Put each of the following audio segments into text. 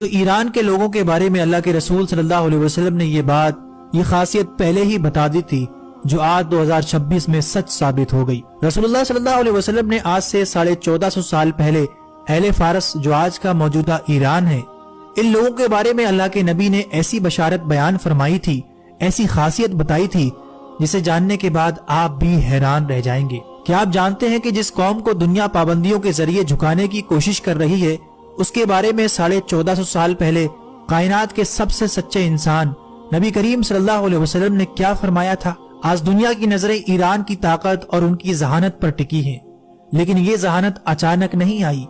تو ایران کے لوگوں کے بارے میں اللہ کے رسول صلی اللہ علیہ وسلم نے یہ خاصیت پہلے ہی بتا دی تھی، جو آج 2026 میں سچ ثابت ہو گئی۔ رسول اللہ صلی اللہ علیہ وسلم نے آج سے 1450 سال پہلے اہل فارس، جو آج کا موجودہ ایران ہے، ان لوگوں کے بارے میں اللہ کے نبی نے ایسی بشارت بیان فرمائی تھی، ایسی خاصیت بتائی تھی، جسے جاننے کے بعد آپ بھی حیران رہ جائیں گے۔ کیا آپ جانتے ہیں کہ جس قوم کو دنیا پابندیوں کے ذریعے جھکانے کی کوشش کر رہی ہے، اس کے بارے میں 1450 سال پہلے کائنات کے سب سے سچے انسان نبی کریم صلی اللہ علیہ وسلم نے کیا فرمایا تھا؟ آج دنیا کی نظریں ایران کی طاقت اور ان کی ذہانت پر ٹکی ہیں، لیکن یہ ذہانت اچانک نہیں آئی۔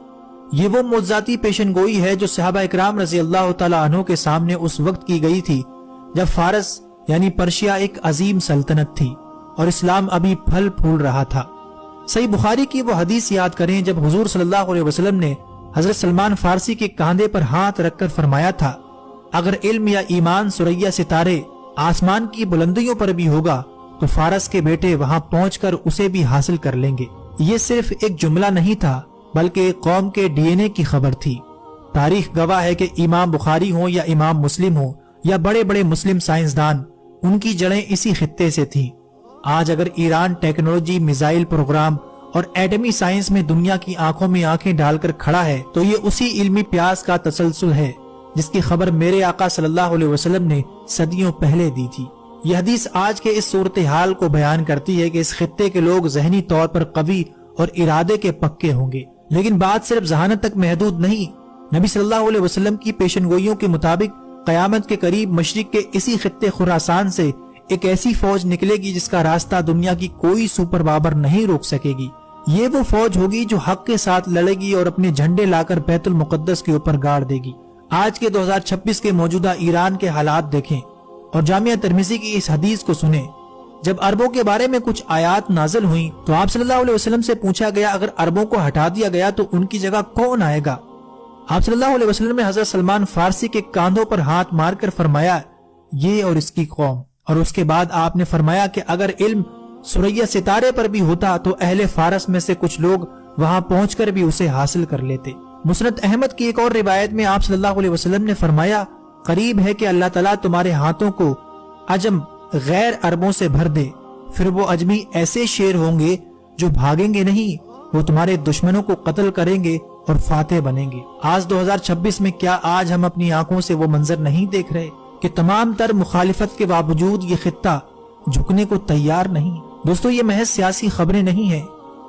یہ وہ معجزاتی پیشن گوئی ہے جو صحابہ اکرام رضی اللہ تعالیٰ عنہ کے سامنے اس وقت کی گئی تھی جب فارس یعنی پرشیا ایک عظیم سلطنت تھی اور اسلام ابھی پھل پھول رہا تھا۔ صحیح بخاری کی وہ حدیث یاد کریں جب حضور صلی اللہ علیہ وسلم نے حضرت سلمان فارسی کے کاندھے پر ہاتھ رکھ کر فرمایا تھا، اگر علم یا ایمان ثریا ستارے آسمان کی بلندیوں پر بھی ہوگا تو فارس کے بیٹے وہاں پہنچ کر اسے بھی حاصل کر لیں گے۔ یہ صرف ایک جملہ نہیں تھا، بلکہ ایک قوم کے ڈی این اے کی خبر تھی۔ تاریخ گواہ ہے کہ امام بخاری ہوں یا امام مسلم ہوں یا بڑے بڑے مسلم سائنسدان، ان کی جڑیں اسی خطے سے تھیں۔ آج اگر ایران ٹیکنالوجی، میزائل پروگرام اور ایٹمی سائنس میں دنیا کی آنکھوں میں آنکھیں ڈال کر کھڑا ہے تو یہ اسی علمی پیاس کا تسلسل ہے جس کی خبر میرے آقا صلی اللہ علیہ وسلم نے صدیوں پہلے دی تھی۔ یہ حدیث آج کے اس صورتحال کو بیان کرتی ہے کہ اس خطے کے لوگ ذہنی طور پر قوی اور ارادے کے پکے ہوں گے، لیکن بات صرف ذہانت تک محدود نہیں۔ نبی صلی اللہ علیہ وسلم کی پیشن گوئیوں کے مطابق قیامت کے قریب مشرق کے اسی خطے خراسان سے ایک ایسی فوج نکلے گی جس کا راستہ دنیا کی کوئی سپر پاور نہیں روک سکے گی۔ یہ وہ فوج ہوگی جو حق کے ساتھ لڑے گی اور اپنے جھنڈے لا کر بیت المقدس کے اوپر گاڑ دے گی۔ آج کے 2026 کے موجودہ ایران کے حالات دیکھیں اور جامعہ ترمذی کی اس حدیث کو سنیں۔ جب عربوں کے بارے میں کچھ آیات نازل ہوئیں تو آپ صلی اللہ علیہ وسلم سے پوچھا گیا اگر عربوں کو ہٹا دیا گیا تو ان کی جگہ کون آئے گا؟ آپ صلی اللہ علیہ وسلم نے حضرت سلمان فارسی کے کاندھوں پر ہاتھ مار کر فرمایا، یہ اور اس کی قوم۔ اور اس کے بعد آپ نے فرمایا کہ اگر علم ثریا ستارے پر بھی ہوتا تو اہل فارس میں سے کچھ لوگ وہاں پہنچ کر بھی اسے حاصل کر لیتے۔ مسند احمد کی ایک اور روایت میں آپ صلی اللہ علیہ وسلم نے فرمایا، قریب ہے کہ اللہ تعالیٰ تمہارے ہاتھوں کو عجم غیر عربوں سے بھر دے، پھر وہ اجمی ایسے شیر ہوں گے جو بھاگیں گے نہیں، وہ تمہارے دشمنوں کو قتل کریں گے اور فاتح بنیں گے۔ آج 2026 میں کیا آج ہم اپنی آنکھوں سے وہ منظر نہیں دیکھ رہے کہ تمام تر مخالفت کے باوجود یہ خطہ جھکنے کو تیار نہیں؟ دوستو، یہ محض سیاسی خبریں نہیں ہیں،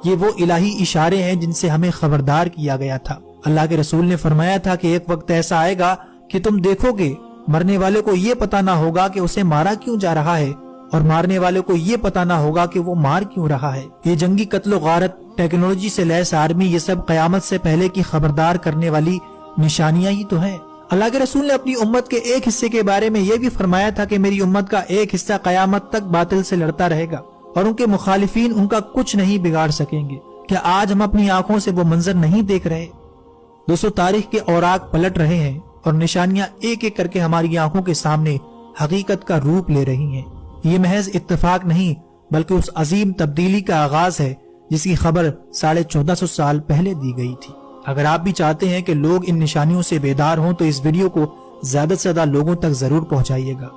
یہ وہ الہی اشارے ہیں جن سے ہمیں خبردار کیا گیا تھا۔ اللہ کے رسول نے فرمایا تھا کہ ایک وقت ایسا آئے گا کہ تم دیکھو گے مرنے والے کو یہ پتا نہ ہوگا کہ اسے مارا کیوں جا رہا ہے، اور مارنے والے کو یہ پتا نہ ہوگا کہ وہ مار کیوں رہا ہے۔ یہ جنگی قتل و غارت، ٹیکنالوجی سے لیس آرمی، یہ سب قیامت سے پہلے کی خبردار کرنے والی نشانیاں ہی تو ہیں۔ اللہ کے رسول نے اپنی امت کے ایک حصے کے بارے میں یہ بھی فرمایا تھا کہ میری امت کا ایک حصہ قیامت تک باطل سے لڑتا رہے گا اور ان کے مخالفین ان کا کچھ نہیں بگاڑ سکیں گے۔ کیا آج ہم اپنی آنکھوں سے وہ منظر نہیں دیکھ رہے؟ دوستو، تاریخ کے اوراق پلٹ رہے ہیں اور نشانیاں ایک ایک کر کے ہماری آنکھوں کے سامنے حقیقت کا روپ لے رہی ہیں۔ یہ محض اتفاق نہیں بلکہ اس عظیم تبدیلی کا آغاز ہے جس کی خبر 1450 سال پہلے دی گئی تھی۔ اگر آپ بھی چاہتے ہیں کہ لوگ ان نشانیوں سے بیدار ہوں تو اس ویڈیو کو زیادہ سے زیادہ لوگوں تک ضرور پہنچائیے گا۔